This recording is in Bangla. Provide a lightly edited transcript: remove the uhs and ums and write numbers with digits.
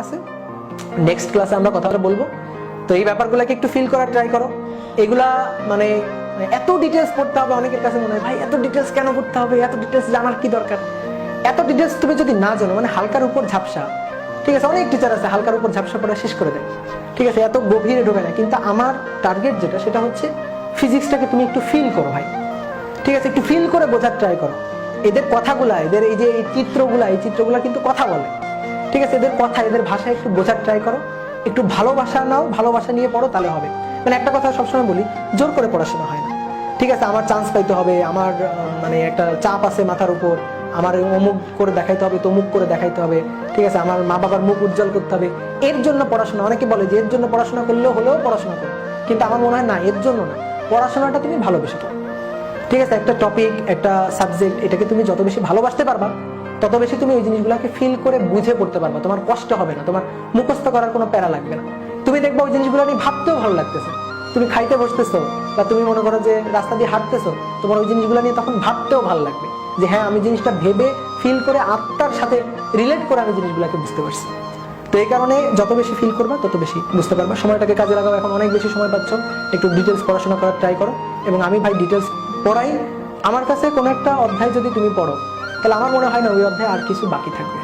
আছে, নেক্সট ক্লাসে আমরা কথা বলবো। তো এই ব্যাপারগুলোকে একটু ফিল করার ট্রাই করো। এগুলা মানে এত ডিটেলস পড়তে হবে, অনেকের কাছে মনে হয় ভাই এত ডিটেলস কেন পড়তে হবে, এত ডিটেলস জানার কি দরকার। এত ডিটেলস তুমি যদি না জানো, মানে হালকার উপর ঝাপসা, ঠিক আছে, অনেক টিচার আছে হালকার উপর ঝাপসা পড়া শেষ করে দেয়, ঠিক আছে, এত গভীরে ঢোকে না। কিন্তু আমার টার্গেট যেটা, সেটা হচ্ছে ফিজিক্সটাকে তুমি একটু ফিল করো ভাই, ঠিক আছে, একটু ফিল করে বোঝার ট্রাই করো। এদের কথাগুলা, এদের এই যে এই চিত্রগুলা কিন্তু কথা বলে, ঠিক আছে, এদের কথা, এদের ভাষা একটু বোঝার ট্রাই করো, একটু ভালোবাসা নাও, ভালোবাসা নিয়ে পড়ো, তাহলে হবে। মানে একটা কথা সবসময় বলি, জোর করে পড়াশোনা হয় না, ঠিক আছে। আমার চান্স পাইতে হবে, আমার মানে একটা চাপ আছে মাথার উপর, আমার অমুক করে দেখাইতে হবে, তমুক করে দেখাইতে হবে, ঠিক আছে, আমার মা বাবার মুখ উজ্জ্বল করতে হবে, এর জন্য পড়াশোনা। অনেকে বলে যে এর জন্য পড়াশোনা করলেও হলেও পড়াশোনা করো, কিন্তু আমার মনে হয় না, এর জন্য না। পড়াশোনাটা তুমি ভালোবেসে করো, ঠিক আছে। একটা টপিক, একটা সাবজেক্ট, এটাকে তুমি যত বেশি ভালোবাসতে পারবা, তত বেশি তুমি ওই জিনিসগুলোকে ফিল করে বুঝে পড়তে পারবা। তোমার কষ্ট হবে না, তোমার মুখস্থ করার কোনো প্যারা লাগবে না। তুমি দেখবা ওই জিনিসগুলো নিয়ে ভাবতেও ভালো লাগতেছে। তুমি খাইতে বসতেছো বা তুমি মনে করো যে রাস্তা দিয়ে হাঁটতেছো, তোমার ওই জিনিসগুলো নিয়ে তখন ভাবতেও ভালো লাগবে যে হ্যাঁ, আমি জিনিসটা ভেবে ফিল করে আত্মার সাথে রিলেট করে আমি জিনিসগুলোকে বুঝতে পারছি। তো এই কারণে যত বেশি ফিল করবা তত বেশি বুঝতে পারবা। সময়টাকে কাজে লাগাও, এখন অনেক বেশি সময় পাচ্ছ, একটু ডিটেলস পড়াশোনা করার ট্রাই করো। এবং আমি ভাই ডিটেলস পড়াই। আমার কাছে কোনো একটা অধ্যায় যদি তুমি পড়ো, তাহলে আমার মনে হয় না ওই অধ্যায়ে আর কিছু বাকি থাকবে।